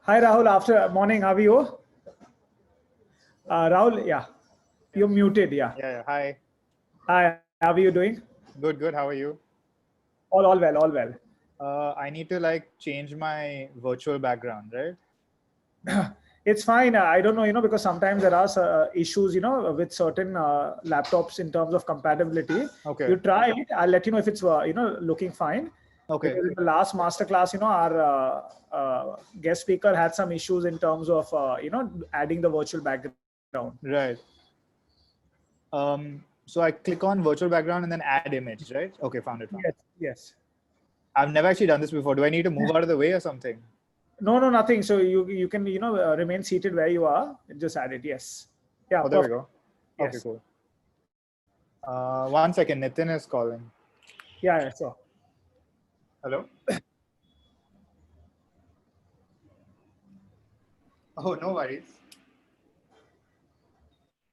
Hi Rahul, after morning, how are you? Rahul, yeah, you're muted, yeah. Yeah. Hi. Hi, how are you doing? Good. How are you? All well, all well. I need to change my virtual background, right? It's fine. I don't know, because sometimes there are issues, with certain laptops in terms of compatibility. Okay. You try it. I'll let you know if it's, looking fine. Okay. Because in the last masterclass, our guest speaker had some issues in terms of, adding the virtual background. Right. So I click on virtual background and then add image, right? Okay, found it. Yes, yes. I've never actually done this before. Do I need to move out of the way or something? No, nothing. So you can remain seated where you are. Just add it. Yes. Yeah. Oh, there we Perfect. go. Okay, Yes. cool. 1 second. Nitin is calling. Yeah. Sure. Hello. Oh, no worries.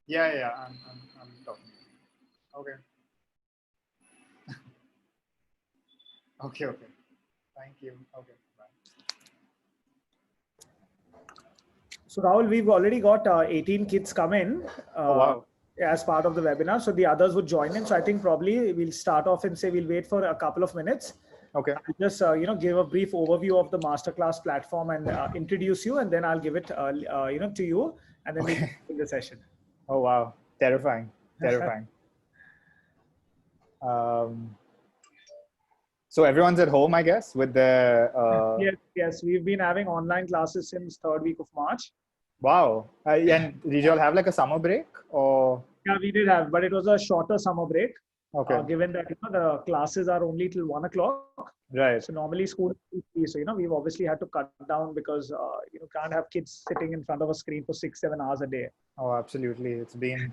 Yeah. I'm talking. Okay. Okay. Thank you. Okay. Bye. So Rahul, we've already got 18 kids come in Oh, wow. as part of the webinar. So the others would join in. So I think probably we'll start off and say we'll wait for a couple of minutes. Okay. I'll just give a brief overview of the masterclass platform and introduce you, and then I'll give it to you, and then we can begin the session. Oh, wow. Terrifying. So everyone's at home, I guess, with their. Yes. We've been having online classes since third week of March. Wow. And did you all have like a summer break or? Yeah, we did have, but it was a shorter summer break. Okay. Given that the classes are only till 1 o'clock. Right. So normally school is 3. So we've obviously had to cut down because can't have kids sitting in front of a screen for 6-7 hours a day. Oh, absolutely. It's been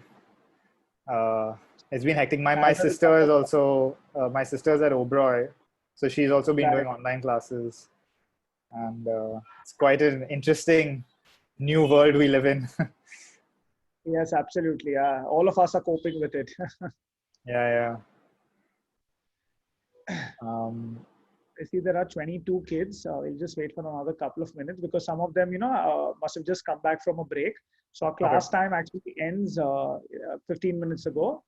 hectic. My sister is also my sister's at Oberoi, so she's also been doing online classes, and it's quite an interesting new world we live in. Yes, absolutely. All of us are coping with it. Yeah. I see there are 22 kids. We'll just wait for another couple of minutes because some of them, must have just come back from a break. So our class time actually ends 15 minutes ago.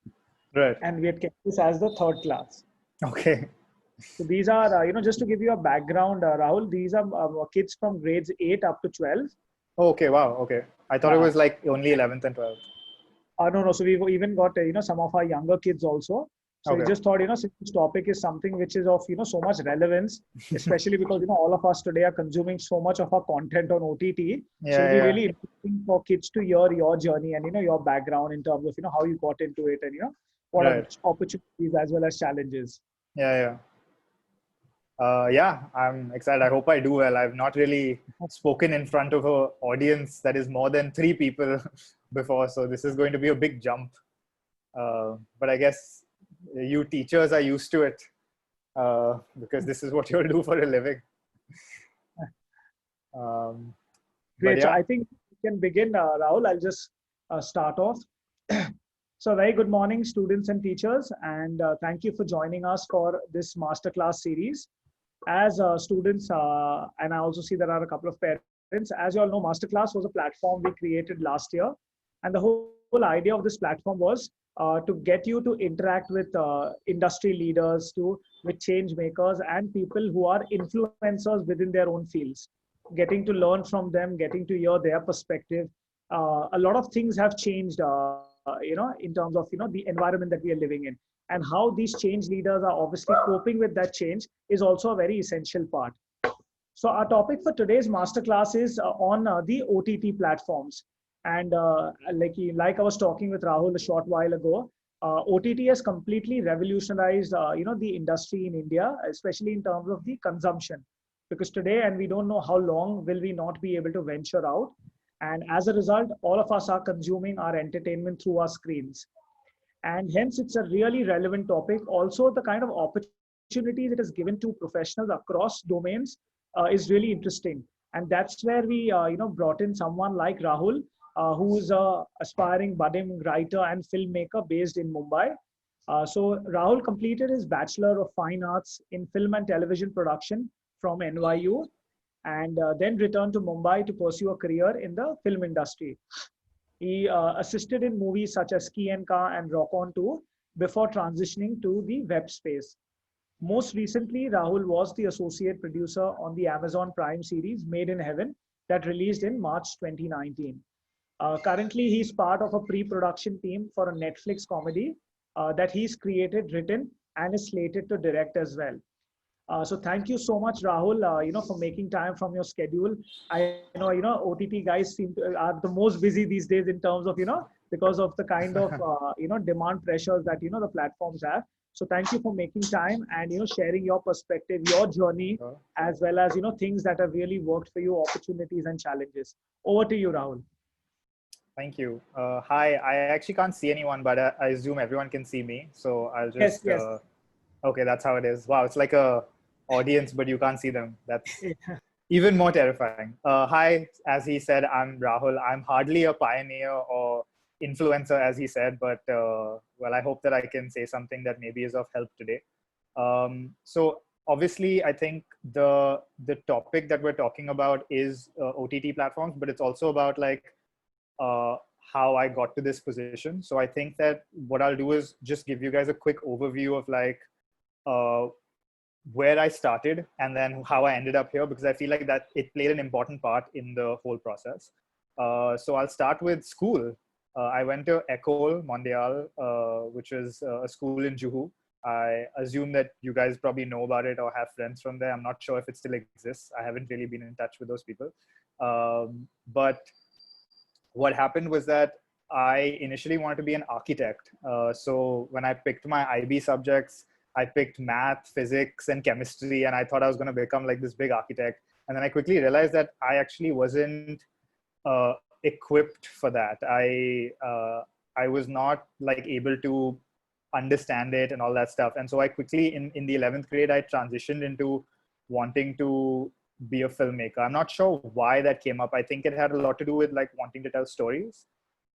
Right. And we had kept this as the third class. Okay. So these are, just to give you a background, Rahul, these are kids from grades 8 up to 12. Oh, okay. Wow. Okay. I thought it was like only 11th and 12th. No. So we've even got, some of our younger kids also. So we just thought, since this topic is something which is of, so much relevance, especially because, all of us today are consuming so much of our content on OTT. So it'll be really interesting for kids to hear your journey and, your background in terms of, how you got into it and, what are opportunities as well as challenges. Yeah, I'm excited. I hope I do well. I've not really spoken in front of an audience that is more than 3 people before. So this is going to be a big jump. But I guess you teachers are used to it because this is what you'll do for a living. Great. So I think we can begin, Rahul. I'll just start off. So very good morning, students and teachers, and thank you for joining us for this masterclass series. As students, and I also see there are a couple of parents, as you all know, Masterclass was a platform we created last year. And the whole idea of this platform was to get you to interact with industry leaders, with change makers and people who are influencers within their own fields, getting to learn from them, getting to hear their perspective. A lot of things have changed, in terms of, the environment that we are living in. And how these change leaders are obviously coping with that change is also a very essential part. So our topic for today's masterclass is on the OTT platforms. And like I was talking with Rahul a short while ago, OTT has completely revolutionized, the industry in India, especially in terms of the consumption. Because today, and we don't know how long, will we not be able to venture out. And as a result, all of us are consuming our entertainment through our screens. And hence, it's a really relevant topic. Also, the kind of opportunity that is given to professionals across domains is really interesting. And that's where we, brought in someone like Rahul, who's an aspiring budding writer and filmmaker based in Mumbai. So Rahul completed his Bachelor of Fine Arts in Film and Television Production from NYU. and then returned to Mumbai to pursue a career in the film industry. He assisted in movies such as Ski and Ka and Rock On 2 before transitioning to the web space. Most recently, Rahul was the associate producer on the Amazon Prime series Made in Heaven that released in March 2019. Currently, he's part of a pre-production team for a Netflix comedy that he's created, written, and is slated to direct as well. So thank you so much, Rahul, for making time from your schedule. I know, OTT guys are the most busy these days in terms of, because of the kind of, demand pressures that, the platforms have. So thank you for making time and, sharing your perspective, your journey, as well as, things that have really worked for you, opportunities and challenges. Over to you, Rahul. Thank you. Hi, I actually can't see anyone, but I assume everyone can see me. So I'll just, Yes. Okay, that's how it is. Wow, it's like a audience, but you can't see them. That's even more terrifying. Hi, as he said, I'm Rahul. I'm hardly a pioneer or influencer, as he said, but well, I hope that I can say something that maybe is of help today. So obviously, I think the topic that we're talking about is OTT platforms, but it's also about like how I got to this position. So I think that what I'll do is just give you guys a quick overview of like where I started and then how I ended up here, because I feel like that it played an important part in the whole process. So I'll start with school. I went to École Mondiale, which is a school in Juhu. I assume that you guys probably know about it or have friends from there. I'm not sure if it still exists. I haven't really been in touch with those people. But what happened was that I initially wanted to be an architect. So when I picked my IB subjects, I picked math, physics, and chemistry, and I thought I was going to become like this big architect. And then I quickly realized that I actually wasn't equipped for that. I was not like able to understand it and all that stuff. And so I quickly, in the 11th grade, I transitioned into wanting to be a filmmaker. I'm not sure why that came up. I think it had a lot to do with like wanting to tell stories.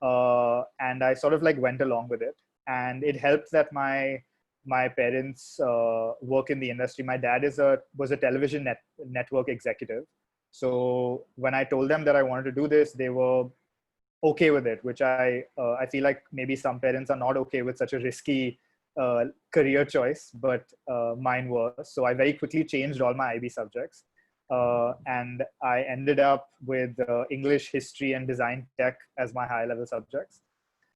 And I sort of like went along with it. And it helped that my parents work in the industry. My dad was a television network executive. So when I told them that I wanted to do this, they were okay with it, which I feel like maybe some parents are not okay with such a risky career choice, but mine was. So I very quickly changed all my IB subjects. And I ended up with English, history, and design tech as my high level subjects.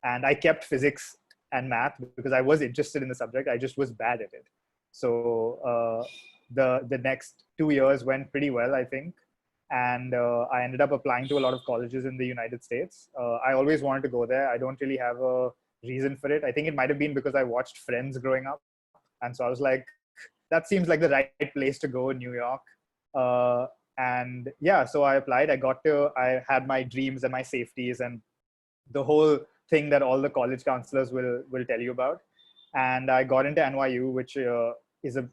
And I kept physics and math because I was interested in the subject. I just was bad at it. So the next 2 years went pretty well, I think. And I ended up applying to a lot of colleges in the United States. I always wanted to go there. I don't really have a reason for it. I think it might have been because I watched Friends growing up. And so I was like, that seems like the right place to go in New York. And yeah, so I applied. I had my dreams and my safeties and the whole thing that all the college counselors will tell you about. And I got into NYU, which is a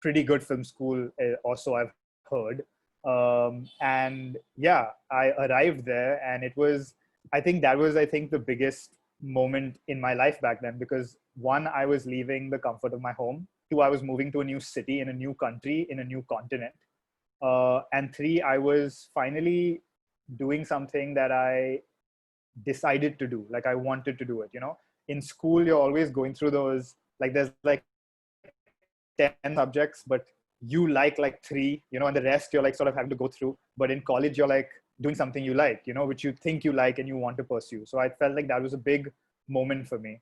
pretty good film school, also I've heard. And yeah, I arrived there, and I think the biggest moment in my life back then, because one, I was leaving the comfort of my home. Two, I was moving to a new city in a new country, in a new continent. And three, I was finally doing something that I decided to do. Like I wanted to do it, in school, you're always going through those, like there's like 10 subjects, but you like 3, and the rest you're like sort of having to go through. But in college, you're like doing something you like, which you think you like and you want to pursue. So I felt like that was a big moment for me.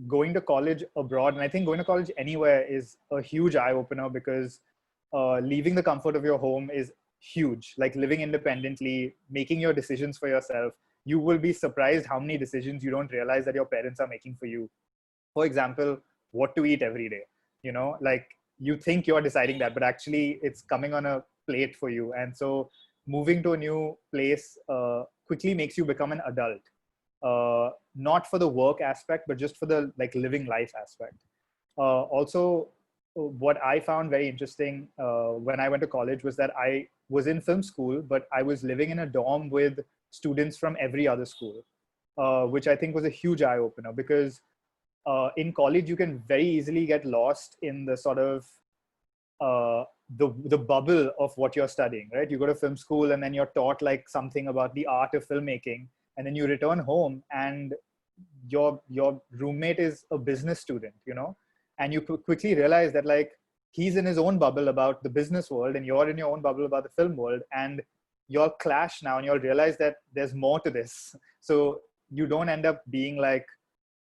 Going to college abroad, and I think going to college anywhere, is a huge eye opener, because leaving the comfort of your home is huge. Like living independently, making your decisions for yourself. You will be surprised how many decisions you don't realize that your parents are making for you. For example, what to eat every day. Like you think you're deciding that, but actually it's coming on a plate for you. And so moving to a new place quickly makes you become an adult. Not for the work aspect, but just for the like living life aspect. Also, what I found very interesting when I went to college was that I was in film school, but I was living in a dorm with students from every other school, which I think was a huge eye opener, because in college, you can very easily get lost in the sort of the bubble of what you're studying, right? You go to film school and then you're taught like something about the art of filmmaking, and then you return home and your roommate is a business student, you know, and you quickly realize that like he's in his own bubble about the business world and you're in your own bubble about the film world, and you'll clash now and you'll realize that there's more to this. So you don't end up being like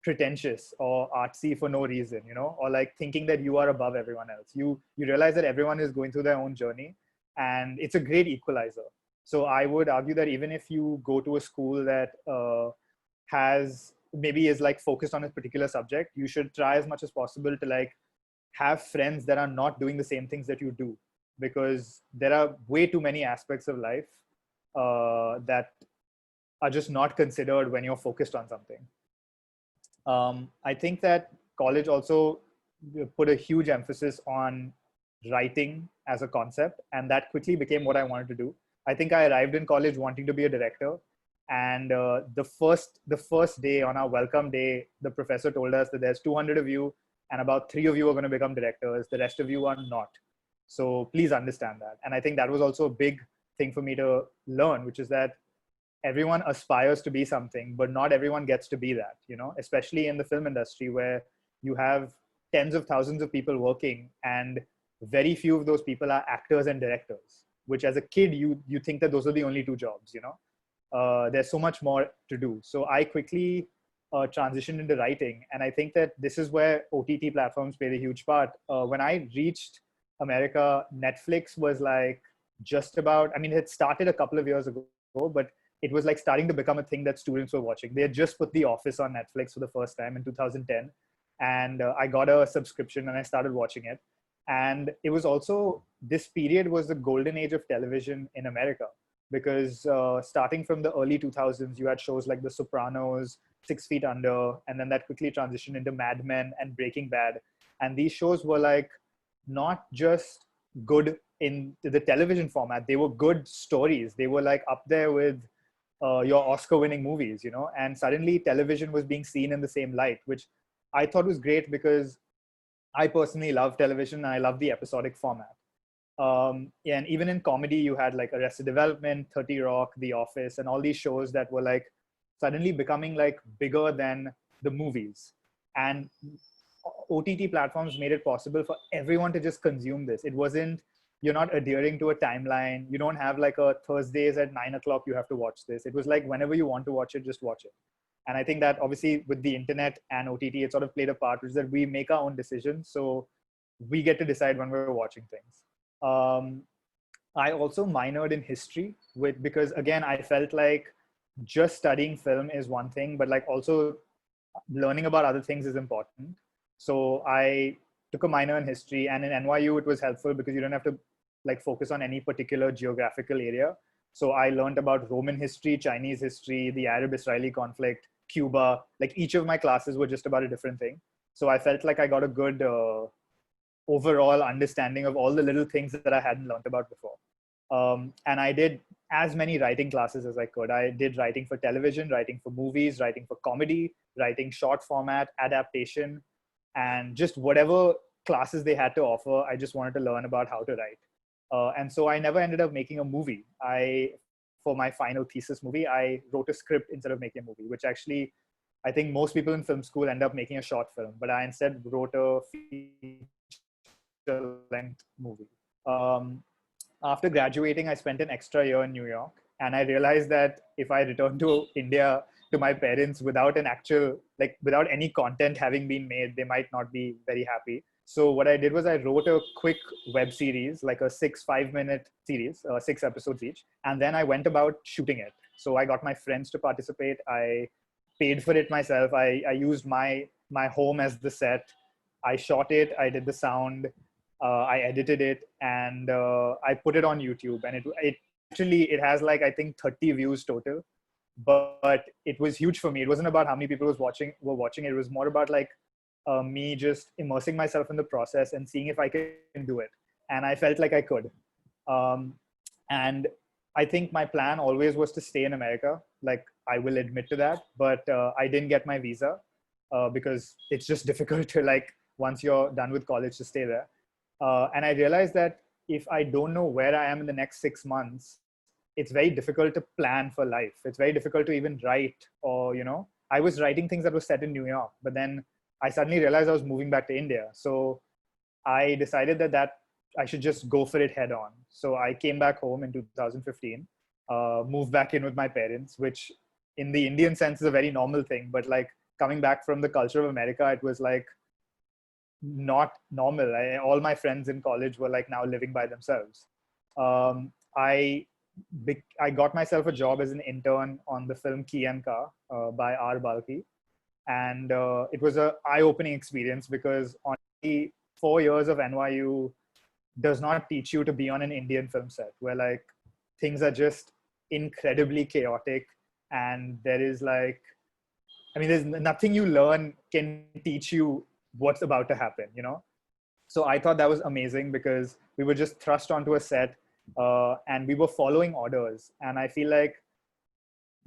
pretentious or artsy for no reason, you know, or like thinking that you are above everyone else. You realize that everyone is going through their own journey, and it's a great equalizer. So I would argue that even if you go to a school that has maybe is like focused on a particular subject, you should try as much as possible to like have friends that are not doing the same things that you do, because there are way too many aspects of life that are just not considered when you're focused on something. I think that college also put a huge emphasis on writing as a concept, and that quickly became what I wanted to do. I think I arrived in college wanting to be a director, and the first day, on our welcome day, the professor told us that there's 200 of you and about 3 of you are going to become directors. The rest of you are not. So please understand that. And I think that was also a big thing for me to learn, which is that everyone aspires to be something, but not everyone gets to be that, you know, especially in the film industry where you have tens of thousands of people working and very few of those people are actors and directors, which as a kid, you think that those are the only 2 jobs, you know. There's so much more to do. So I quickly transitioned into writing. And I think that this is where OTT platforms played a huge part. When I reached America, Netflix was like just about, I mean, it started a couple of years ago, but it was like starting to become a thing that students were watching. They had just put The Office on Netflix for the first time in 2010. And I got a subscription and I started watching it. And it was also, this period was the golden age of television in America, because starting from the early 2000s, you had shows like The Sopranos, 6 Feet Under, and then that quickly transitioned into Mad Men and Breaking Bad. And these shows were like not just good in the television format, they were good stories. They were like up there with your Oscar-winning movies, you know, and suddenly television was being seen in the same light, which I thought was great because I personally love television and I love the episodic format. And even in comedy, you had like Arrested Development, 30 Rock, The Office, and all these shows that were like suddenly becoming like bigger than the movies. And OTT platforms made it possible for everyone to just consume this. It wasn't, you're not adhering to a timeline. You don't have like a Thursdays at 9 o'clock, you have to watch this. It was like whenever you want to watch it, just watch it. And I think that obviously with the internet and OTT, it sort of played a part, which is that we make our own decisions. So we get to decide when we're watching things. I also minored in history because again, I felt like just studying film is one thing, but like also learning about other things is important. So I took a minor in history, and in NYU, it was helpful because you don't have to like focus on any particular geographical area. So I learned about Roman history, Chinese history, the Arab-Israeli conflict, Cuba. Like each of my classes were just about a different thing. So I felt like I got a good overall understanding of all the little things that I hadn't learned about before. And I did as many writing classes as I could. I did writing for television, writing for movies, writing for comedy, writing short format, adaptation, and just whatever classes they had to offer. I just wanted to learn about how to write. And so I never ended up making a movie. For my final thesis movie, I wrote a script instead of making a movie, which actually, I think most people in film school end up making a short film, but I instead wrote a feature-length movie. After graduating, I spent an extra year in New York, and I realized that if I returned to India to my parents without an actual, like without any content having been made, they might not be very happy. So what I did was I wrote a quick web series, like a 5-minute series, 6 episodes each. And then I went about shooting it. So I got my friends to participate. I paid for it myself. I used my home as the set. I shot it. I did the sound. I edited it, and I put it on YouTube. And it has like, I think 30 views total. But it was huge for me. It wasn't about how many people were watching it. It was more about like me just immersing myself in the process and seeing if I can do it. And I felt like I could. And I think my plan always was to stay in America. Like, I will admit to that, but I didn't get my visa because it's just difficult to, like, once you're done with college, to stay there. And I realized that if I don't know where I am in the next 6 months, it's very difficult to plan for life. It's very difficult to even write, or, I was writing things that were set in New York, but then I suddenly realized I was moving back to India. So I decided that I should just go for it head on. So I came back home in 2015, moved back in with my parents, which in the Indian sense is a very normal thing. But like coming back from the culture of America, it was like not normal. All my friends in college were like now living by themselves. Um, I I got myself a job as an intern on the film Kiyanka by R. Balki. And it was an eye-opening experience because only 4 years of NYU does not teach you to be on an Indian film set where like things are just incredibly chaotic, and there is like, I mean, there's nothing you learn can teach you what's about to happen, So I thought that was amazing because we were just thrust onto a set and we were following orders. And I feel like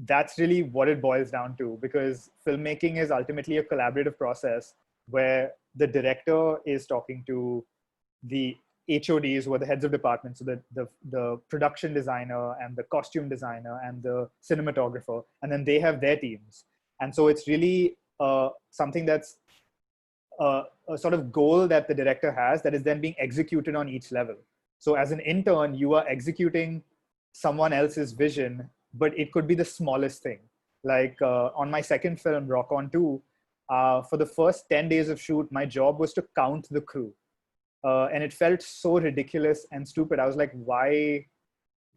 that's really what it boils down to, because filmmaking is ultimately a collaborative process where the director is talking to the HODs, who are the heads of departments, so the production designer and the costume designer and the cinematographer, and then they have their teams. And so it's really something that's a sort of goal that the director has that is then being executed on each level. So as an intern, you are executing someone else's vision, but it could be the smallest thing. Like on my second film, Rock On 2, for the first 10 days of shoot, my job was to count the crew. And it felt so ridiculous and stupid. I was like, why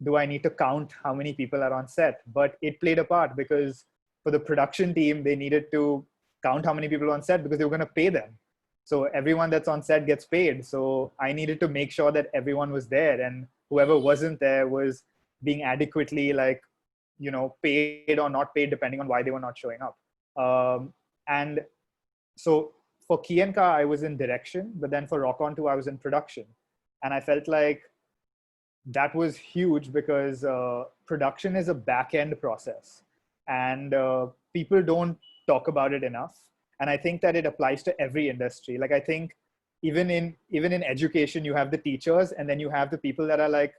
do I need to count how many people are on set? But it played a part because for the production team, they needed to count how many people are on set because they were going to pay them. So everyone that's on set gets paid. So I needed to make sure that everyone was there, and whoever wasn't there was being adequately paid or not paid, depending on why they were not showing up. And so for Kiyanka, I was in direction, but then for Rock On 2, I was in production. And I felt like that was huge because production is a back-end process, and people don't talk about it enough. And I think that it applies to every industry. Like I think even in education, you have the teachers, and then you have the people that are like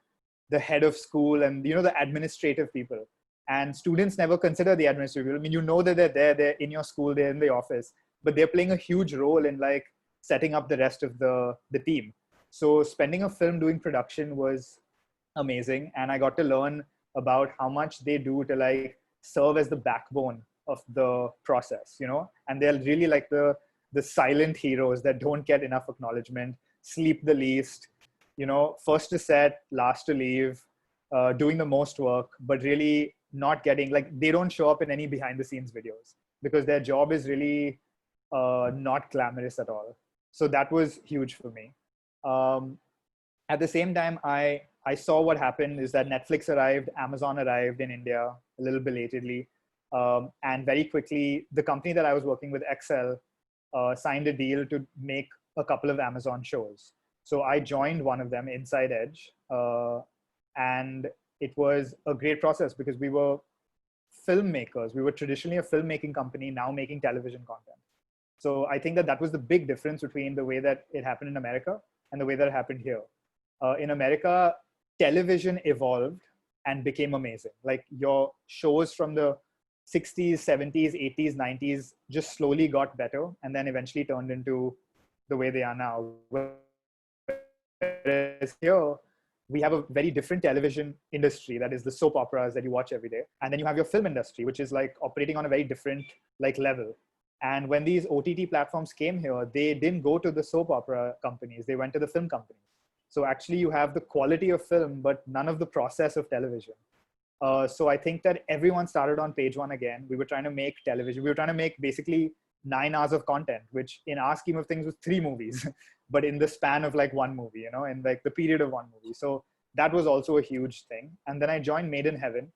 the head of school and the administrative people. And students never consider the administrative people. I mean, that they're in your school, they're in the office, but they're playing a huge role in like setting up the rest of the team. So spending a film doing production was amazing, and I got to learn about how much they do to like serve as the backbone of the process, and they're really like the silent heroes that don't get enough acknowledgement, sleep the least, first to set, last to leave, doing the most work, but really not getting, like, they don't show up in any behind the scenes videos because their job is really not glamorous at all. So that was huge for me. At the same time, I saw what happened is that Netflix arrived, Amazon arrived in India a little belatedly. And very quickly, the company that I was working with, Excel, signed a deal to make a couple of Amazon shows. So I joined one of them, Inside Edge. And it was a great process because we were filmmakers. We were traditionally a filmmaking company, now making television content. So I think that was the big difference between the way that it happened in America and the way that it happened here. In America, television evolved and became amazing. Like your shows from the 60s, 70s, 80s, 90s just slowly got better and then eventually turned into the way they are now. Whereas here, we have a very different television industry, that is the soap operas that you watch every day. And then you have your film industry, which is like operating on a very different like level. And when these OTT platforms came here, they didn't go to the soap opera companies, they went to the film companies. So actually you have the quality of film, but none of the process of television. So I think that everyone started on page one again. We were trying to make television. We were trying to make basically 9 hours of content, which in our scheme of things was 3 movies, but in the span of like 1 movie, in like the period of 1 movie. So that was also a huge thing. And then I joined Made in Heaven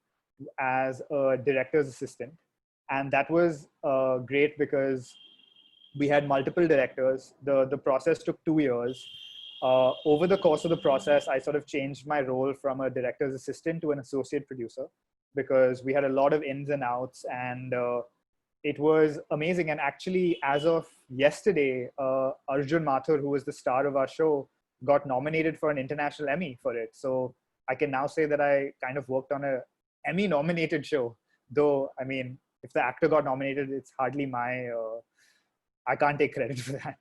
as a director's assistant. And that was great because we had multiple directors. The process took 2 years. Over the course of the process, I sort of changed my role from a director's assistant to an associate producer because we had a lot of ins and outs, and it was amazing. And actually, as of yesterday, Arjun Mathur, who was the star of our show, got nominated for an international Emmy for it. So I can now say that I kind of worked on a Emmy nominated show. Though, I mean, if the actor got nominated, it's hardly my, I can't take credit for that.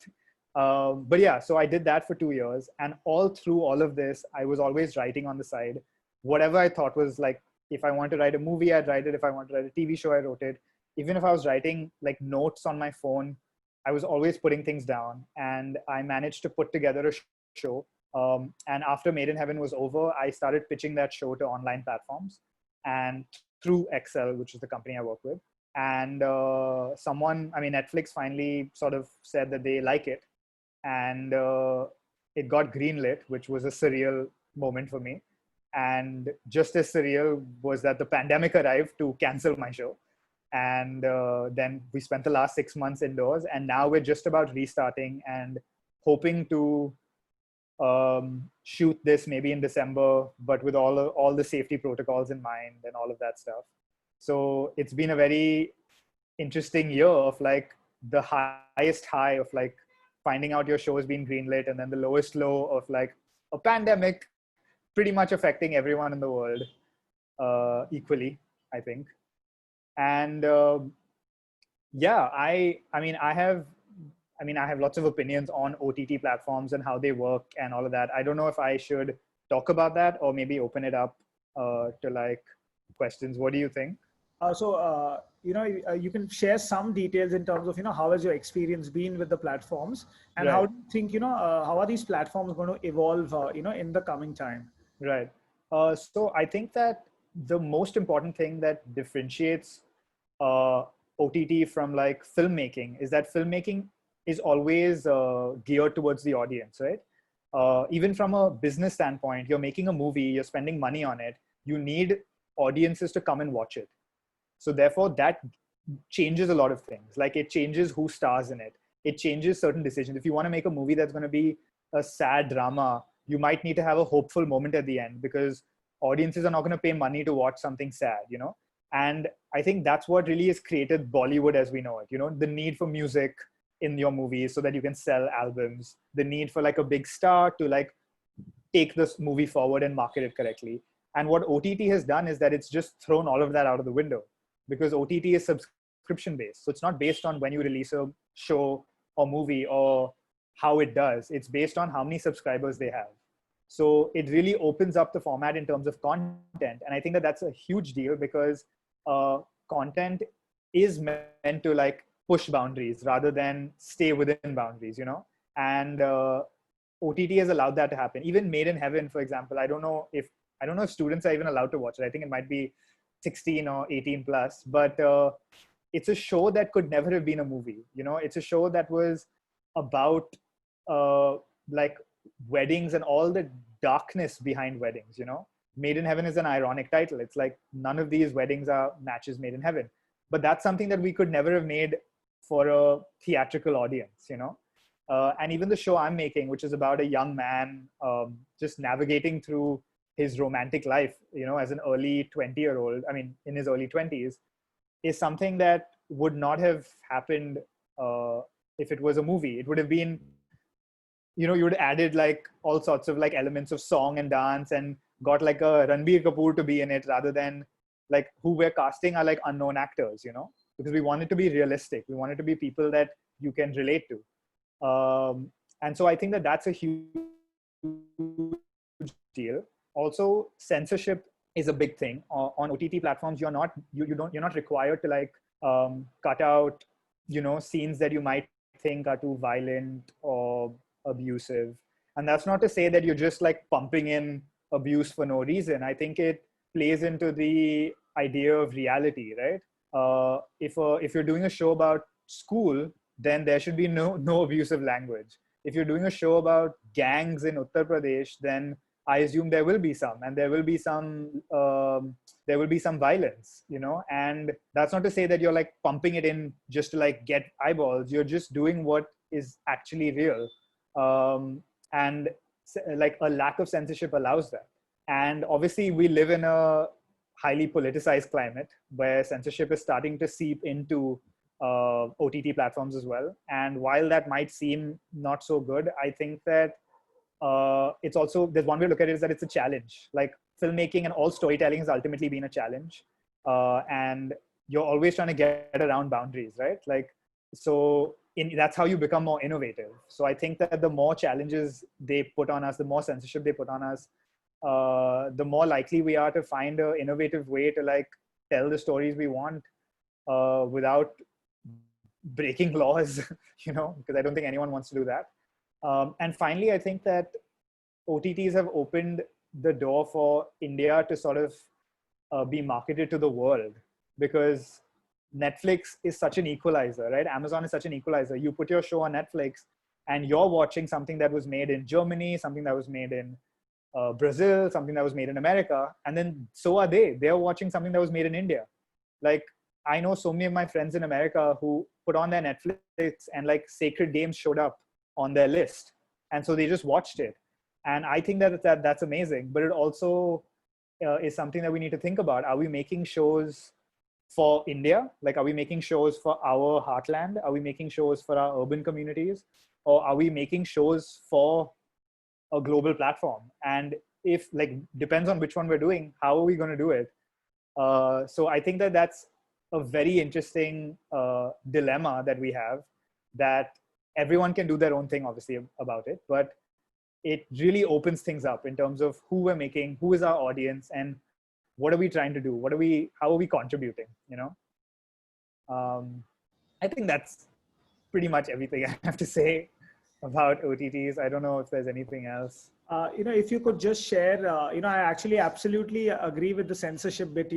But yeah, so I did that for 2 years. And all through all of this, I was always writing on the side. Whatever I thought was like, if I want to write a movie, I'd write it. If I want to write a TV show, I wrote it. Even if I was writing like notes on my phone, I was always putting things down. And I managed to put together a show. And after Made in Heaven was over, I started pitching that show to online platforms and through Excel, which is the company I work with. And Netflix finally sort of said that they like it. And it got greenlit, which was a surreal moment for me. And just as surreal was that the pandemic arrived to cancel my show. And then we spent the last 6 months indoors. And now we're just about restarting and hoping to shoot this maybe in December, but with all the safety protocols in mind and all of that stuff. So it's been a very interesting year of like the highest high of like finding out your show has been greenlit, and then the lowest low of like a pandemic pretty much affecting everyone in the world equally, I think. And yeah, I have lots of opinions on OTT platforms and how they work and all of that. I don't know if I should talk about that or maybe open it up to like questions. What do you think? You can share some details in terms of, how has your experience been with the platforms, and Right. how do you think, how are these platforms going to evolve, in the coming time? Right. So I think that the most important thing that differentiates OTT from like filmmaking is that filmmaking is always geared towards the audience, right? Even from a business standpoint, you're making a movie, you're spending money on it, you need audiences to come and watch it. So therefore, that changes a lot of things. Like it changes who stars in it. It changes certain decisions. If you want to make a movie that's going to be a sad drama, you might need to have a hopeful moment at the end, because audiences are not going to pay money to watch something sad, And I think that's what really has created Bollywood as we know it, the need for music in your movies so that you can sell albums, the need for like a big star to like take this movie forward and market it correctly. And what OTT has done is that it's just thrown all of that out of the window, because OTT is subscription based. So it's not based on when you release a show or movie or how it does. It's based on how many subscribers they have. So it really opens up the format in terms of content. And I think that that's a huge deal, because content is meant to like push boundaries rather than stay within boundaries, And OTT has allowed that to happen. Even Made in Heaven, for example, I don't know if students are even allowed to watch it. I think it might be 16 or 18 plus, but it's a show that could never have been a movie. It's a show that was about like weddings and all the darkness behind weddings. Made in Heaven is an ironic title. It's like none of these weddings are matches made in heaven, but that's something that we could never have made for a theatrical audience. And even the show I'm making, which is about a young man just navigating through his romantic life, as an early 20-year-old, in his early 20s, is something that would not have happened if it was a movie. It would have been, you would have added like all sorts of like elements of song and dance and got like a Ranbir Kapoor to be in it, rather than like who we're casting are like unknown actors, because we want it to be realistic. We want it to be people that you can relate to. And so I think that that's a huge deal. Also, censorship is a big thing on OTT platforms. You're not required to like cut out scenes that you might think are too violent or abusive. And that's not to say that you're just like pumping in abuse for no reason. I think it plays into the idea of reality, right? If you're doing a show about school, then there should be no abusive language. If you're doing a show about gangs in Uttar Pradesh, then I assume there will be some, and there will be some violence, and that's not to say that you're like pumping it in just to like get eyeballs. You're just doing what is actually real. And like a lack of censorship allows that. And obviously we live in a highly politicized climate where censorship is starting to seep into OTT platforms as well. And while that might seem not so good, I think that it's also, there's one way to look at it is that it's a challenge. Like filmmaking and all storytelling has ultimately been a challenge. And you're always trying to get around boundaries, right? Like, so that's how you become more innovative. So I think that the more challenges they put on us, the more censorship they put on us, the more likely we are to find an innovative way to like tell the stories we want without breaking laws, you know, because I don't think anyone wants to do that. And finally, I think that OTTs have opened the door for India to sort of be marketed to the world, because Netflix is such an equalizer, right? Amazon is such an equalizer. You put your show on Netflix and you're watching something that was made in Germany, something that was made in Brazil, something that was made in America. And then so are they. They're watching something that was made in India. Like, I know so many of my friends in America who put on their Netflix and like Sacred Games showed up on their list. And so they just watched it. And I think that's amazing. But it also is something that we need to think about. Are we making shows for India? Like, are we making shows for our heartland? Are we making shows for our urban communities? Or are we making shows for a global platform? And if, like, depends on which one we're doing, how are we going to do it? So I think that that's a very interesting dilemma that we have, that everyone can do their own thing, obviously, about it. But it really opens things up in terms of who we're making, who is our audience, and what are we trying to do? How are we contributing, you know? I think that's pretty much everything I have to say about OTTs. I don't know if there's anything else. If you could just share, I actually absolutely agree with the censorship bit,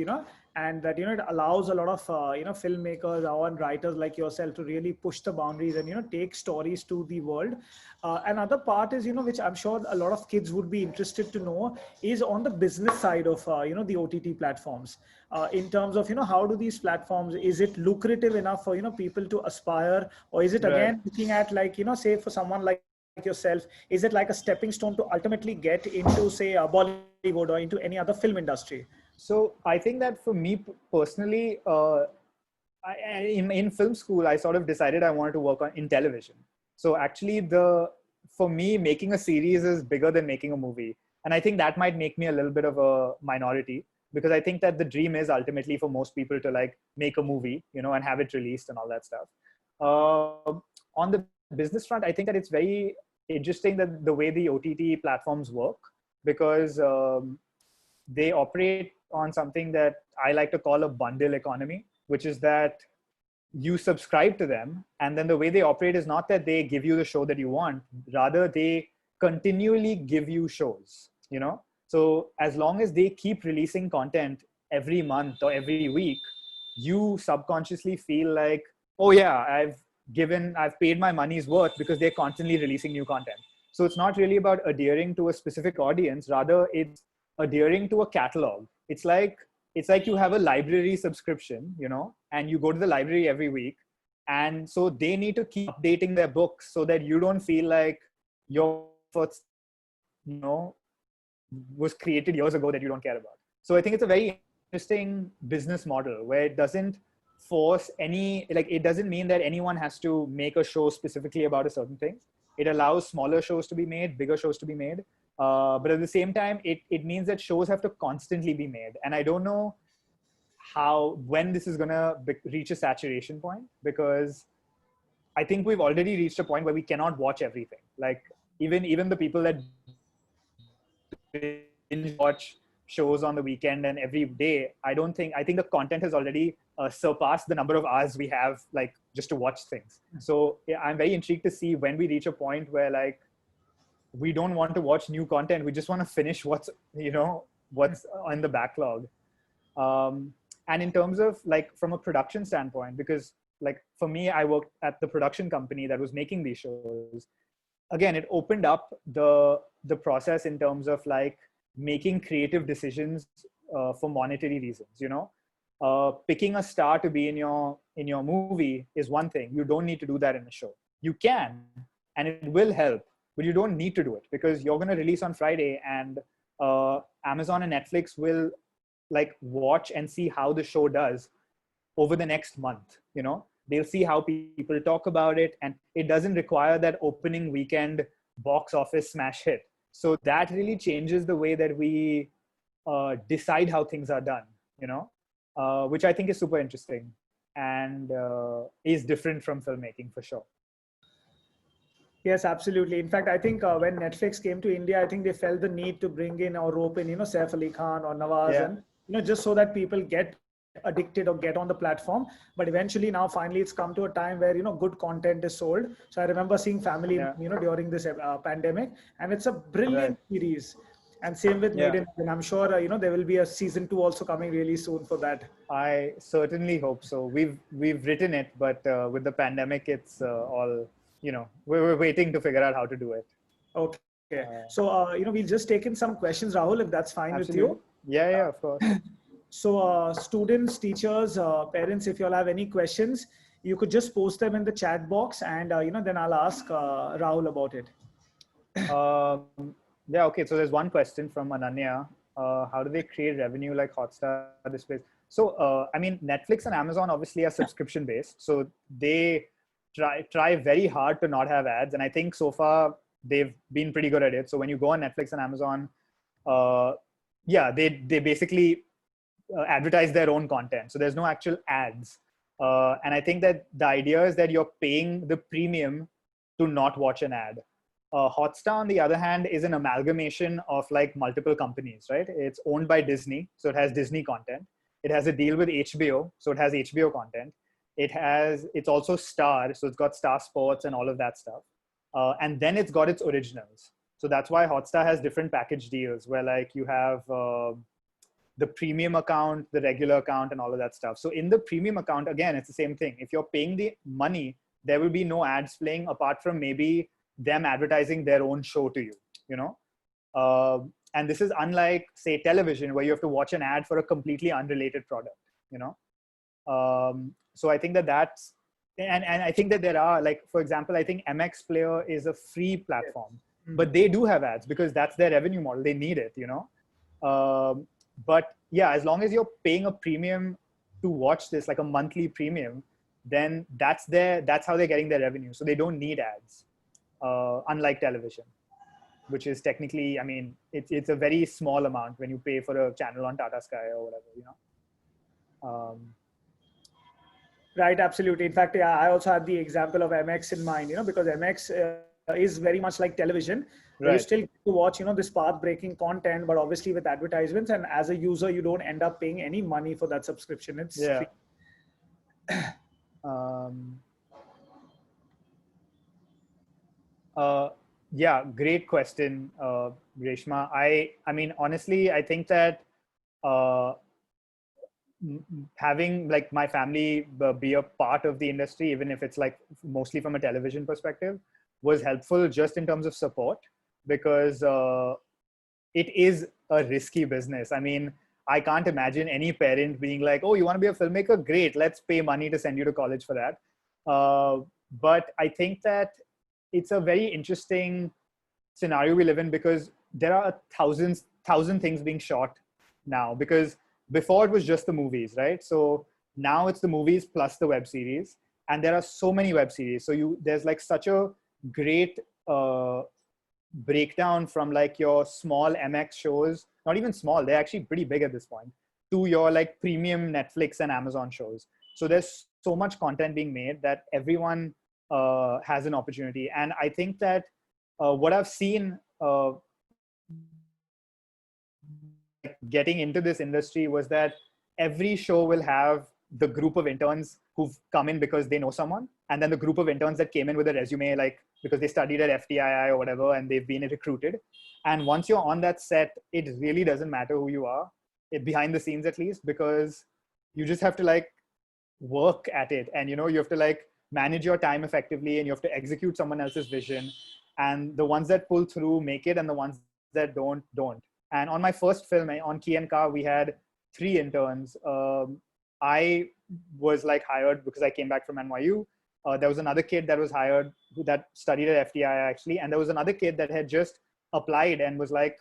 and that, it allows a lot of, filmmakers and writers like yourself to really push the boundaries and, take stories to the world. Another part is, which I'm sure a lot of kids would be interested to know, is on the business side of, the OTT platforms. In terms of, how do these platforms, is it lucrative enough for, people to aspire, or is it again looking at like, say for someone like yourself, is it like a stepping stone to ultimately get into, say, Bollywood or into any other film industry? So I think that for me personally, in film school, I sort of decided I wanted to work in television. So actually, for me, making a series is bigger than making a movie. And I think that might make me a little bit of a minority, because I think that the dream is ultimately for most people to like make a movie, and have it released and all that stuff. On the business front, I think that it's very interesting that the way the OTT platforms work, because they operate on something that I like to call a bundle economy, which is that you subscribe to them, and then the way they operate is not that they give you the show that you want, rather they continually give you shows, So as long as they keep releasing content every month or every week, you subconsciously feel like, oh yeah, I've paid my money's worth, because they're constantly releasing new content. So it's not really about adhering to a specific audience, rather it's adhering to a catalog. It's like you have a library subscription, and you go to the library every week. And so they need to keep updating their books so that you don't feel like your first, was created years ago that you don't care about. So I think it's a very interesting business model where it doesn't force it doesn't mean that anyone has to make a show specifically about a certain thing. It allows smaller shows to be made, bigger shows to be made. But at the same time, it means that shows have to constantly be made. And I don't know when this is going to reach a saturation point, because I think we've already reached a point where we cannot watch everything. Like even the people that binge watch shows on the weekend and every day, I think the content has already surpassed the number of hours we have like just to watch things. So yeah, I'm very intrigued to see when we reach a point where like we don't want to watch new content. We just want to finish what's on the backlog. And in terms of like from a production standpoint, because like for me, I worked at the production company that was making these shows. Again, it opened up the process in terms of like making creative decisions for monetary reasons. Picking a star to be in your movie is one thing. You don't need to do that in a show. You can, and it will help, but you don't need to do it, because you're going to release on Friday, and Amazon and Netflix will like watch and see how the show does over the next month. They'll see how people talk about it, and it doesn't require that opening weekend box office smash hit. So that really changes the way that we decide how things are done, which I think is super interesting and is different from filmmaking for sure. Yes, absolutely. In fact, I think when Netflix came to India, I think they felt the need to bring in or rope in, Saif Ali Khan or Nawaz, Yeah. and just so that people get addicted or get on the platform. But eventually, now finally, it's come to a time where good content is sold. So I remember seeing Family, Yeah. during this pandemic, and it's a brilliant Right. series. And same with Yeah. Maiden, and I'm sure there will be a season 2 also coming really soon for that. I certainly hope so. We've written it, but with the pandemic, it's all we're waiting to figure out how to do it. Okay. So we'll just take in some questions, Rahul, if that's fine with Absolutely. you. Yeah, of course. So students, teachers, parents, if you all have any questions, you could just post them in the chat box, and then I'll ask Rahul about it. Yeah, okay. So there's one question from Ananya. How do they create revenue like Hotstar displays? So I mean, Netflix and Amazon obviously are subscription based, so they try very hard to not have ads, and I think so far they've been pretty good at it. So when you go on Netflix and Amazon, yeah, they basically advertise their own content, so there's no actual ads. And I think that the idea is that you're paying the premium to not watch an ad. Hotstar, on the other hand, is an amalgamation of like multiple companies, right? It's owned by Disney, so it has Disney content. It has a deal with HBO, so it has HBO content. It's also Star, so it's got Star Sports and all of that stuff. And then it's got its originals. So that's why Hotstar has different package deals where like you have the premium account, the regular account, and all of that stuff. So in the premium account, again, it's the same thing. If you're paying the money, there will be no ads playing apart from maybe them advertising their own show to you, and this is unlike, say, television, where you have to watch an ad for a completely unrelated product, so I think that's, and I think that there are, like, for example, I think MX Player is a free platform, but they do have ads because that's their revenue model. They need it, but yeah, as long as you're paying a premium to watch this, like a monthly premium, then that's how they're getting their revenue. So they don't need ads. Unlike television, which is technically, I mean, it's a very small amount when you pay for a channel on Tata Sky or whatever, Right, absolutely. In fact, yeah, I also had the example of MX in mind, because MX is very much like television. Right. You still get to watch, this path-breaking content, but obviously with advertisements. And as a user, you don't end up paying any money for that subscription. It's free. Yeah, great question, Reshma. I mean, honestly, I think that having like my family be a part of the industry, even if it's like mostly from a television perspective, was helpful just in terms of support, because it is a risky business. I mean, I can't imagine any parent being like, oh, you want to be a filmmaker? Great, let's pay money to send you to college for that. But I think that it's a very interesting scenario we live in, because there are thousand things being shot now, because before it was just the movies, right? So now it's the movies plus the web series, and there are so many web series. So there's like such a great breakdown from like your small MX shows, not even small, they're actually pretty big at this point, to your like premium Netflix and Amazon shows. So there's so much content being made that everyone has an opportunity. And I think that what I've seen getting into this industry was that every show will have the group of interns who've come in because they know someone, and then the group of interns that came in with a resume, like because they studied at FTII or whatever, and they've been recruited. And once you're on that set, it really doesn't matter who you are, behind the scenes at least, because you just have to like work at it, and you have to like manage your time effectively, and you have to execute someone else's vision. And the ones that pull through make it, and the ones that don't. And on my first film, on Key and Car, we had 3 interns. I was like hired because I came back from NYU. There was another kid that was hired that studied at FTI actually. And there was another kid that had just applied and was like,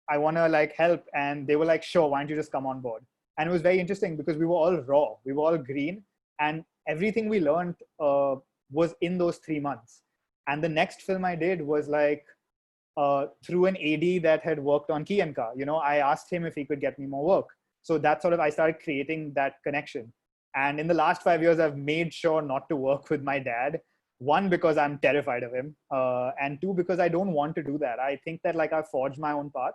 I want to like help. And they were like, sure, why don't you just come on board? And it was very interesting because we were all raw. We were all green. And everything we learned was in those 3 months. And the next film I did was like, through an AD that had worked on Key and Ka. I asked him if he could get me more work. So that sort of, I started creating that connection. And in the last 5 years, I've made sure not to work with my dad. One, because I'm terrified of him. And two, because I don't want to do that. I think that like I forged my own path,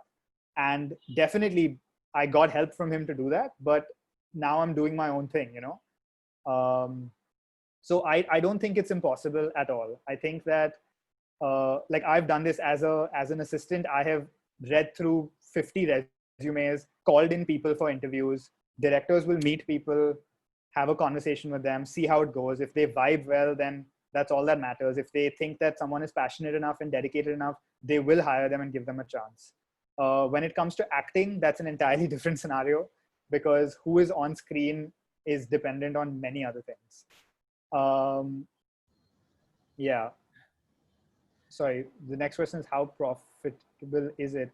and definitely I got help from him to do that. But now I'm doing my own thing, So I don't think it's impossible at all. I think that like I've done this as an assistant. I have read through 50 resumes, called in people for interviews. Directors will meet people, have a conversation with them, see how it goes. If they vibe well, then that's all that matters. If they think that someone is passionate enough and dedicated enough, they will hire them and give them a chance. When it comes to acting, that's an entirely different scenario, because who is on screen is dependent on many other things. Yeah. Sorry, the next question is, how profitable is it?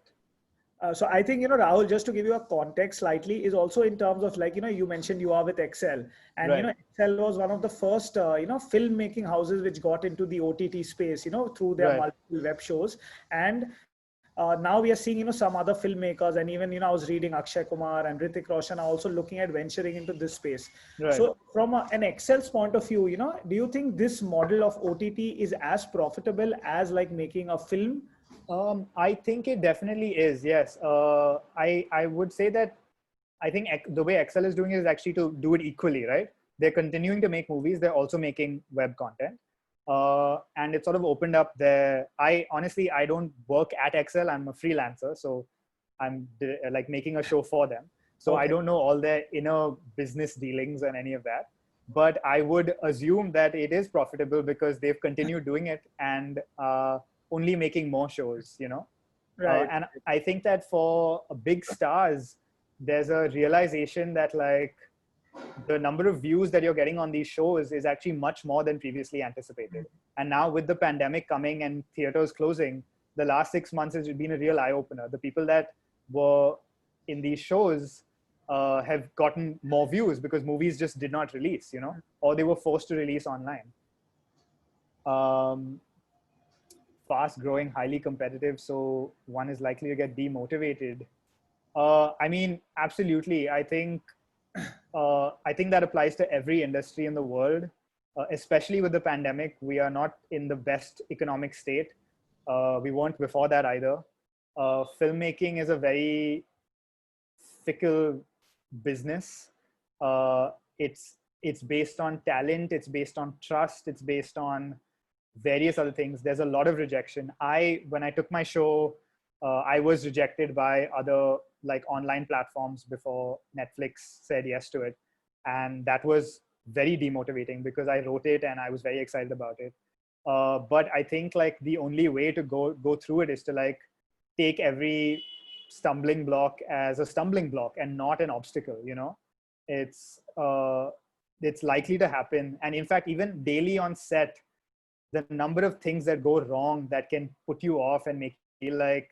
So I think, Rahul, just to give you a context slightly, is also in terms of like, you mentioned you are with Excel, and, Right. Excel was one of the first, filmmaking houses which got into the OTT space, through their Right. multiple web shows. And now we are seeing, some other filmmakers, and even, I was reading Akshay Kumar and Hrithik Roshan are also looking at venturing into this space. Right. So from an Excel's point of view, do you think this model of OTT is as profitable as like making a film? I think it definitely is. Yes. I would say that I think the way Excel is doing it is actually to do it equally, right? They're continuing to make movies. They're also making web content. And it sort of opened up there. I don't work at Excel. I'm a freelancer. So I'm like making a show for them. So Okay. I don't know all their inner business dealings and any of that. But I would assume that it is profitable because they've continued doing it and only making more shows, Right. And I think that for big stars, there's a realization that like the number of views that you're getting on these shows is actually much more than previously anticipated. And now with the pandemic coming and theaters closing, the last 6 months has been a real eye opener. The people that were in these shows have gotten more views because movies just did not release, or they were forced to release online. Fast growing, highly competitive, so one is likely to get demotivated. I mean, absolutely. I think that applies to every industry in the world, especially with the pandemic. We are not in the best economic state. We weren't before that either. Filmmaking is a very fickle business. It's based on talent. It's based on trust. It's based on various other things. There's a lot of rejection. When I took my show, I was rejected by other like online platforms before Netflix said yes to it. And that was very demotivating because I wrote it and I was very excited about it. But I think like the only way to go through it is to like take every stumbling block as a stumbling block and not an obstacle, It's likely to happen. And in fact, even daily on set, the number of things that go wrong that can put you off and make you feel like,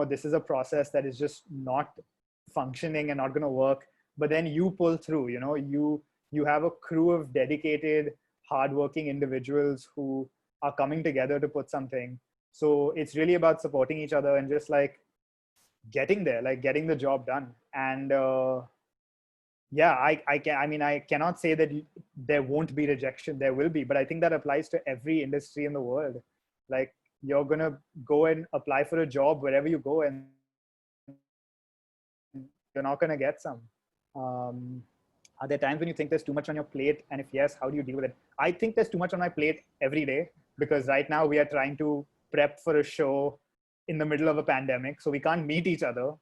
this is a process that is just not functioning and not going to work. But then you pull through, you have a crew of dedicated, hardworking individuals who are coming together to put something. So it's really about supporting each other and just like getting there, like getting the job done. And yeah, I cannot say that there won't be rejection. There will be, but I think that applies to every industry in the world. Like you're going to go and apply for a job wherever you go and you're not going to get some. Are there times when you think there's too much on your plate? And if yes, how do you deal with it? I think there's too much on my plate every day because right now we are trying to prep for a show in the middle of a pandemic. So we can't meet each other,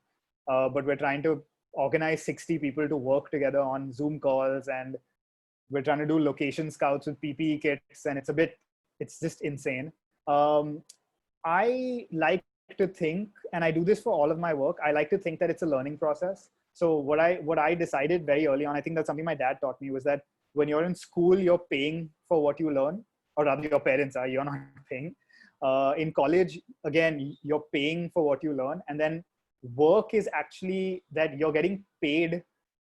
but we're trying to organize 60 people to work together on Zoom calls, and we're trying to do location scouts with PPE kits, and it's just insane. I like to think, and I do this for all of my work, I like to think that it's a learning process. So what I decided very early on, I think that's something my dad taught me, was that when you're in school, you're paying for what you learn, or rather your parents are, you're not paying. In college, again, you're paying for what you learn. And then work is actually that you're getting paid,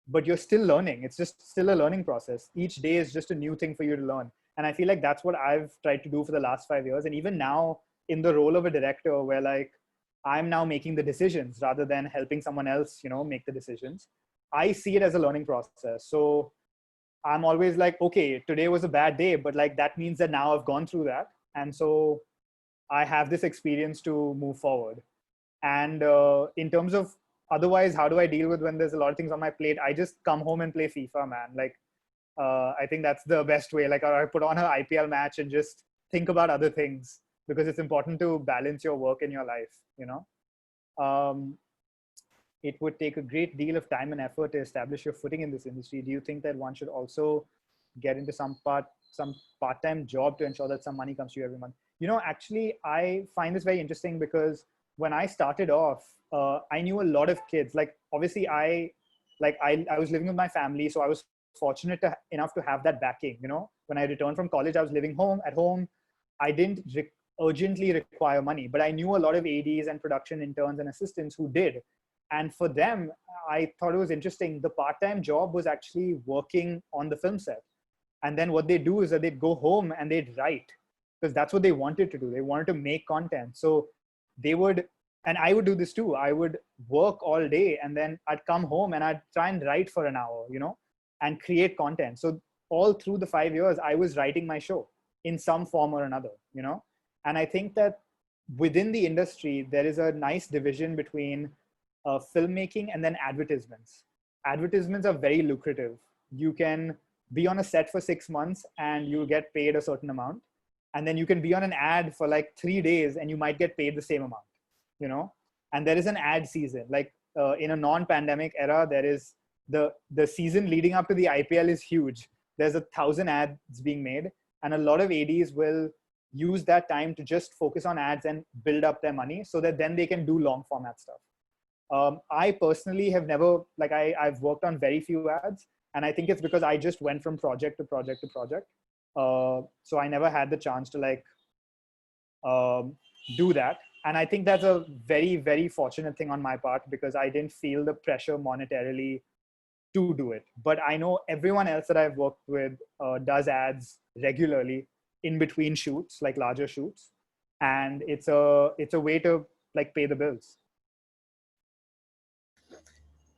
but you're still learning. It's just still a learning process. Each day is just a new thing for you to learn. And I feel like that's what I've tried to do for the last 5 years. And even now, in the role of a director where like I'm now making the decisions rather than helping someone else, make the decisions. I see it as a learning process. So I'm always like, okay, today was a bad day, but like that means that now I've gone through that. And so I have this experience to move forward. And in terms of otherwise, how do I deal with when there's a lot of things on my plate? I just come home and play FIFA, man. Like, I think that's the best way. Like, I put on an IPL match and just think about other things, because it's important to balance your work and your life. It would take a great deal of time and effort to establish your footing in this industry. Do you think that one should also get into some part-time job to ensure that some money comes to you every month? Actually, I find this very interesting because when I started off, I knew a lot of kids. Like, obviously, I was living with my family, so I was fortunate enough to have that backing. When I returned from college, I was living at home. I didn't urgently require money, but I knew a lot of ADs and production interns and assistants who did. And for them, I thought it was interesting. The part-time job was actually working on the film set. And then what they do is that they'd go home and they'd write, because that's what they wanted to do. They wanted to make content. So they would, and I would do this too. I would work all day and then I'd come home and I'd try and write for an hour, and create content. So all through the 5 years, I was writing my show in some form or another, And I think that within the industry, there is a nice division between filmmaking and then advertisements. Advertisements are very lucrative. You can be on a set for 6 months and you'll get paid a certain amount. And then you can be on an ad for like 3 days and you might get paid the same amount, And there is an ad season. Like in a non-pandemic era, there is the season leading up to the IPL is huge. There's 1,000 ads being made, and a lot of ADs will use that time to just focus on ads and build up their money so that then they can do long format stuff. I personally have never, I've worked on very few ads, and I think it's because I just went from project to project to project. So I never had the chance to do that. And I think that's a very, very fortunate thing on my part, because I didn't feel the pressure monetarily to do it. But I know everyone else that I've worked with does ads regularly in between shoots, like larger shoots. And it's a way to pay the bills.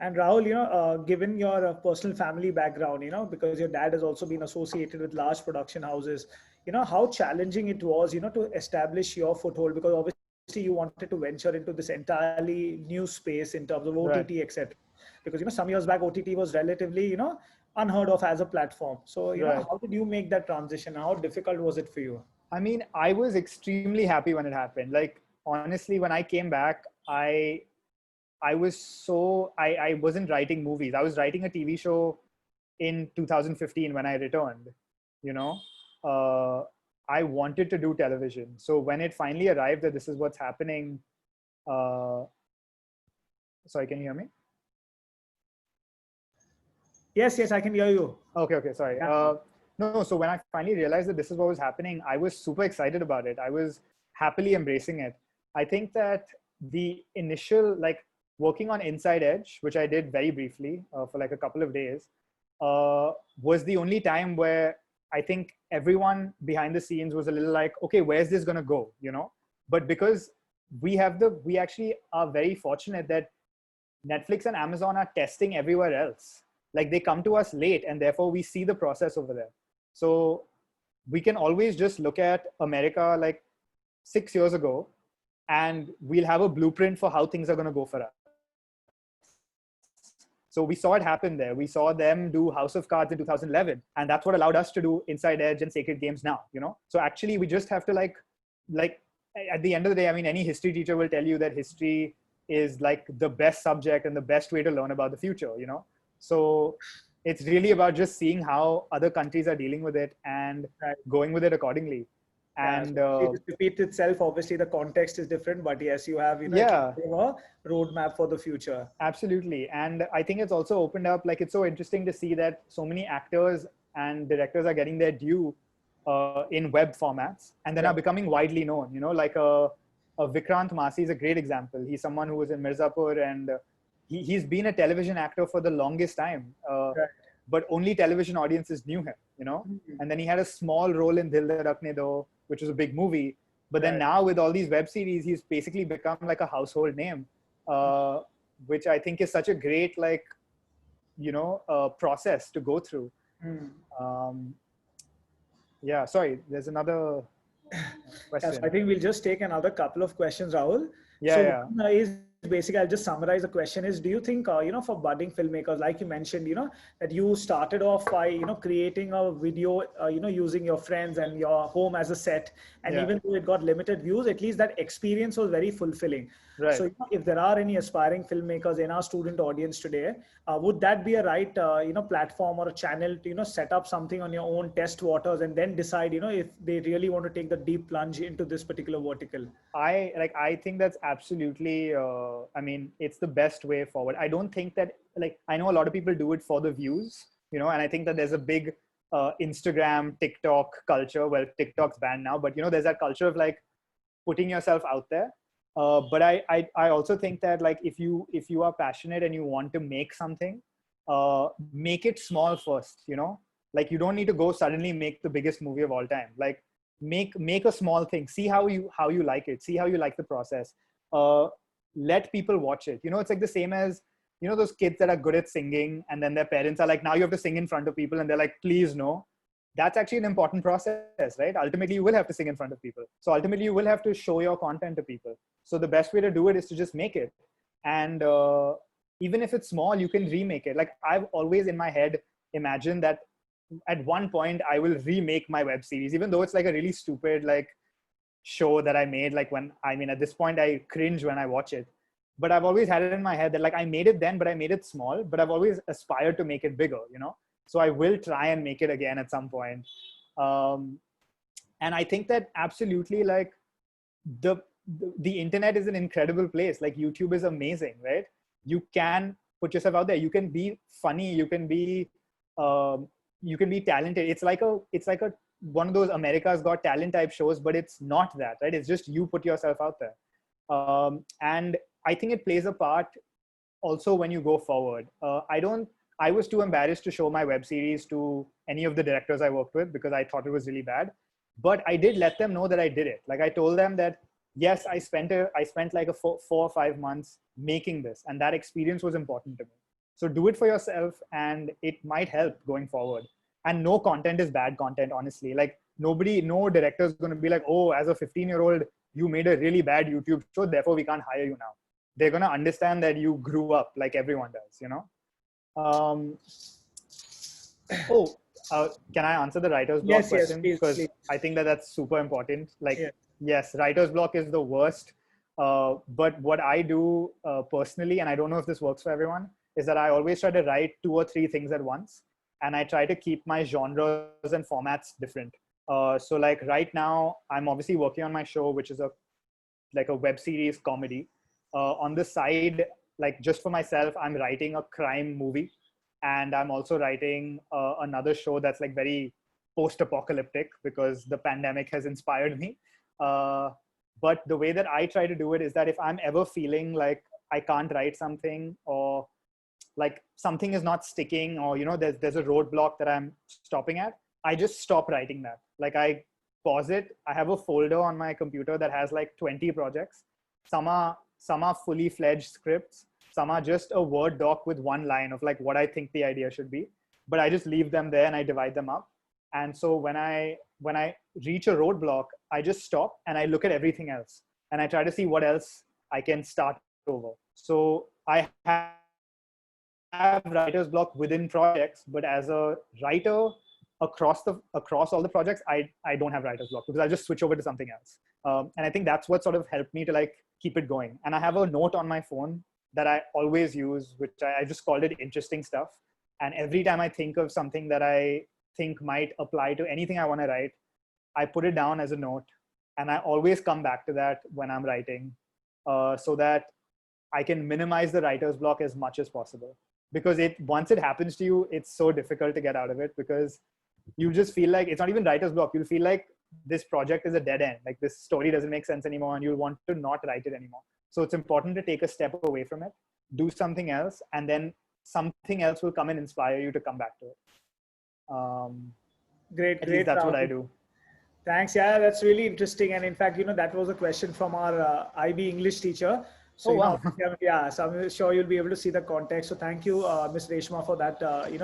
And Rahul, given your personal family background, because your dad has also been associated with large production houses, how challenging it was, to establish your foothold, because obviously you wanted to venture into this entirely new space in terms of OTT, right, etc. Because, some years back, OTT was relatively, unheard of as a platform. So, right, how did you make that transition? How difficult was it for you? I mean, I was extremely happy when it happened. Like, honestly, when I came back, I wasn't writing movies. I was writing a TV show in 2015 when I returned, I wanted to do television. So when it finally arrived that this is what's happening, sorry, can you hear me? Yes, I can hear you. Okay, sorry. Yeah. No, so when I finally realized that this is what was happening, I was super excited about it. I was happily embracing it. I think that the initial, working on Inside Edge, which I did very briefly for a couple of days, was the only time where I think everyone behind the scenes was a little like, okay, where's this going to go, But because we actually are very fortunate that Netflix and Amazon are testing everywhere else. They come to us late, and therefore we see the process over there. So we can always just look at America 6 years ago, and we'll have a blueprint for how things are going to go for us. So we saw it happen there. We saw them do House of Cards in 2011, and that's what allowed us to do Inside Edge and Sacred Games now, So actually, we just have to at the end of the day, I mean, any history teacher will tell you that history is the best subject and the best way to learn about the future, So it's really about just seeing how other countries are dealing with it and going with it accordingly. And it repeats itself. Obviously, the context is different, but yes, you have a roadmap for the future. Absolutely. And I think it's also opened up, it's so interesting to see that so many actors and directors are getting their due in web formats, and then are becoming widely known. Vikrant Maste is a great example. He's someone who was in Mirzapur, and he's been a television actor for the longest time. But only television audiences knew him, And then he had a small role in Dil De Rakne Do, which was a big movie. But then now with all these web series, he's basically become like a household name, which I think is such a great, like, process to go through. Yeah, sorry, there's another question. Yes, I think we'll just take another couple of questions, Rahul. Yeah. Is basically, I'll just summarize the question is, do you think, for budding filmmakers, like you mentioned, that you started off by, creating a video, using your friends and your home as a set, and even though it got limited views, at least that experience was very fulfilling. Right. So, if there are any aspiring filmmakers in our student audience today, would that be a right, platform or a channel to, set up something on your own, test waters, and then decide, if they really want to take the deep plunge into this particular vertical? I think that's absolutely, I mean, it's the best way forward. I don't think that, like, I know a lot of people do it for the views, and I think that there's a big Instagram, TikTok culture. Well, TikTok's banned now, but there's that culture of like putting yourself out there. But I also think that, like, if you are passionate and you want to make something, make it small first. Like, you don't need to go suddenly make the biggest movie of all time. Like, make a small thing. See how you like it. See how you like the process. Let people watch it. It's like the same as those kids that are good at singing, and then their parents are like, now you have to sing in front of people, and they're like, please no. That's actually an important process, right? Ultimately, you will have to sing in front of people. So ultimately, you will have to show your content to people. So the best way to do it is to just make it. And even if it's small, you can remake it. Like, I've always in my head imagined that at one point I will remake my web series, even though it's like a really stupid, like, show that I made. Like, at this point I cringe when I watch it. But I've always had it in my head that, like, I made it then, but I made it small, but I've always aspired to make it bigger, So I will try and make it again at some point. And I think that absolutely, like, the internet is an incredible place. Like, YouTube is amazing, right? You can put yourself out there. You can be funny. You can be talented. It's like a one of those America's Got Talent type shows, but it's not that, right? It's just you put yourself out there. And I think it plays a part also when you go forward. I was too embarrassed to show my web series to any of the directors I worked with because I thought it was really bad. But I did let them know that I did it. Like, I told them that, yes, I spent like 4 or 5 months making this, and that experience was important to me. So do it for yourself, and it might help going forward. And no content is bad content, honestly. Like, no director is going to be like, oh, as a 15-year-old, you made a really bad YouTube show, therefore we can't hire you now. They're going to understand that you grew up like everyone does, Can I answer the writer's block question? Yes, because please. I think that's super important. Like, yes, writer's block is the worst. But what I do personally, and I don't know if this works for everyone, is that I always try to write 2 or 3 things at once. And I try to keep my genres and formats different. So like right now, I'm obviously working on my show, which is a web series comedy. On the side, like, just for myself, I'm writing a crime movie. And I'm also writing another show that's like very post-apocalyptic because the pandemic has inspired me. But the way that I try to do it is that if I'm ever feeling like I can't write something, or like something is not sticking, or there's a roadblock that I'm stopping at, I just stop writing that. Like, I pause it. I have a folder on my computer that has like 20 projects. Some are fully fledged scripts. Some are just a Word doc with 1 line of like what I think the idea should be, but I just leave them there and I divide them up. And so when I reach a roadblock, I just stop and I look at everything else and I try to see what else I can start over. So I have writer's block within projects, but as a writer across all the projects, I don't have writer's block because I just switch over to something else. And I think that's what sort of helped me to like keep it going. And I have a note on my phone that I always use, which I just called it interesting stuff. And every time I think of something that I think might apply to anything I want to write, I put it down as a note. And I always come back to that when I'm writing, so that I can minimize the writer's block as much as possible. Because once it happens to you, it's so difficult to get out of it, because you just feel like it's not even writer's block. You'll feel like this project is a dead end. Like, this story doesn't make sense anymore, and you'll want to not write it anymore. So it's important to take a step away from it, do something else, and then something else will come and inspire you to come back to it. Great. At least that's what I do. Thanks. Yeah, that's really interesting. And in fact, that was a question from our IB English teacher. So, Oh, wow. yeah, so I'm sure you'll be able to see the context. So thank you, Ms. Reshma, for that,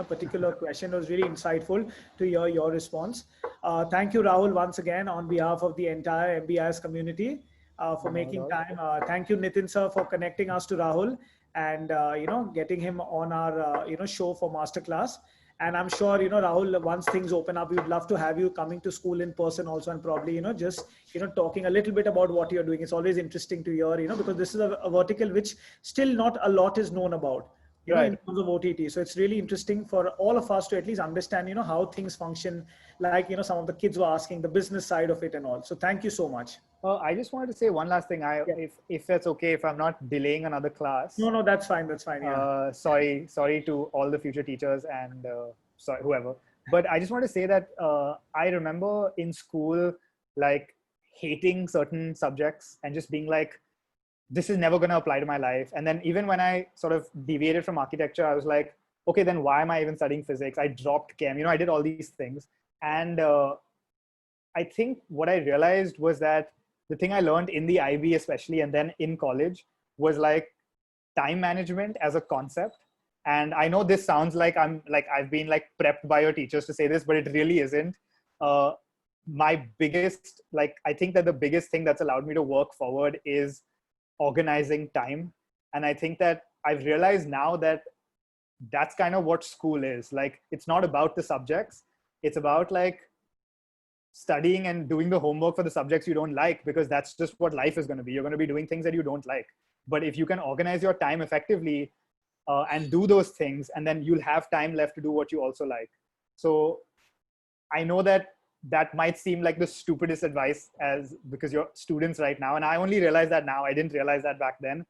particular question. It was really insightful to hear your response. Thank you, Rahul, once again, on behalf of the entire MBIS community for making time. Thank you, Nitin, sir, for connecting us to Rahul and, getting him on our, show for masterclass. And I'm sure, Rahul, once things open up, we'd love to have you coming to school in person also, and probably, just, talking a little bit about what you're doing. It's always interesting to hear, because this is a vertical which still not a lot is known about, in terms of OTT. So it's really interesting for all of us to at least understand, how things function, like, some of the kids were asking, the business side of it and all. So thank you so much. I just wanted to say one last thing. If that's okay, if I'm not delaying another class. No, that's fine. That's fine. Yeah. Sorry to all the future teachers and sorry, whoever. But I just want to say that I remember in school, like hating certain subjects and just being like, this is never going to apply to my life. And then even when I sort of deviated from architecture, I was like, okay, then why am I even studying physics? I dropped chem. I did all these things. And I think what I realized was that the thing I learned in the IB especially, and then in college, was like time management as a concept. And I know this sounds like I've been like prepped by your teachers to say this, but it really isn't. My biggest, I think that the biggest thing that's allowed me to work forward is organizing time. And I think that I've realized now that that's kind of what school is. Like, it's not about the subjects. It's about like studying and doing the homework for the subjects you don't like, because that's just what life is going to be. You're going to be doing things that you don't like. But if you can organize your time effectively and do those things, and then you'll have time left to do what you also like. So I know that that might seem like the stupidest advice because you're students right now. And I only realize that now. I didn't realize that back then.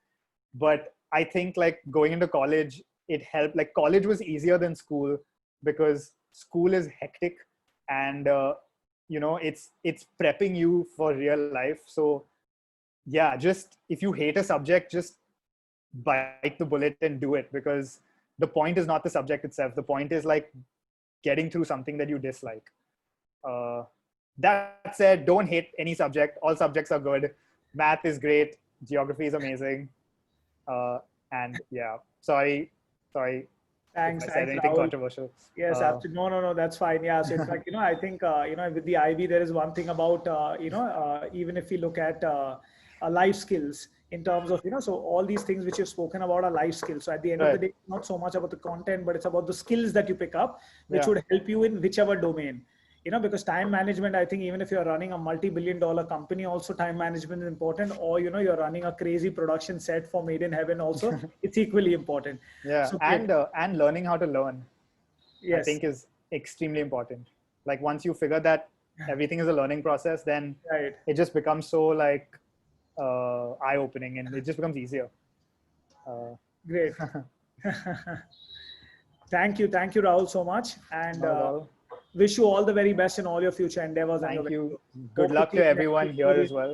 But I think like going into college, it helped. Like, college was easier than school because school is hectic and it's prepping you for real life. So yeah, just if you hate a subject, just bite the bullet and do it, because the point is not the subject itself. The point is like getting through something that you dislike. That said, don't hate any subject. All subjects are good. Math is great. Geography is amazing. And yeah, sorry. Thanks. If I said anything Rahul. controversial. Yes, absolutely. No, that's fine. Yeah. So in fact, I think, with the IB, there is one thing about, even if we look at life skills in terms of, so all these things which you've spoken about are life skills. So at the end of the day, not so much about the content, but it's about the skills that you pick up, which would help you in whichever domain. Because time management, I think even if you're running a multi-billion-dollar company, also time management is important. Or, you're running a crazy production set for Made in Heaven also, it's equally important. Yeah, so, and learning how to learn, yes, I think is extremely important. Like, once you figure that everything is a learning process, then it just becomes so like eye-opening, and it just becomes easier. Great. Thank you, Rahul, so much. And wish you all the very best in all your future endeavors. Thank you. Good luck to everyone here as well.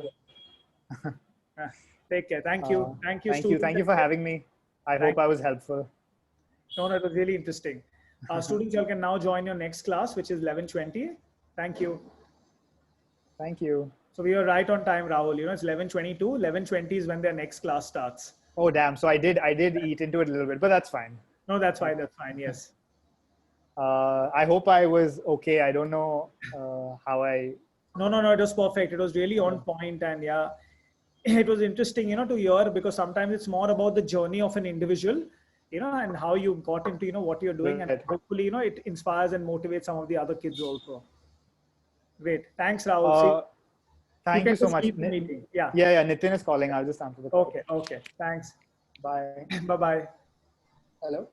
Take care. Thank you. Thank you for having me. I hope I was helpful. No, it was really interesting. Students, you can now join your next class, which is 11:20. Thank you. Thank you. So we are right on time, Rahul. It's 11:22. 11:20 is when their next class starts. Oh, damn. So I did eat into it a little bit, but that's fine. No, that's fine. That's fine. Yes. I hope I was okay. I don't know how I. No. It was perfect. It was really on point, and yeah, it was interesting, to hear, because sometimes it's more about the journey of an individual, and how you got into, what you're doing, and hopefully, it inspires and motivates some of the other kids also. Great. Thanks, Rahul. Thank you so much. Yeah. Nitin is calling. I'll just answer the call. Okay. Thanks. Bye. Bye-bye. Hello.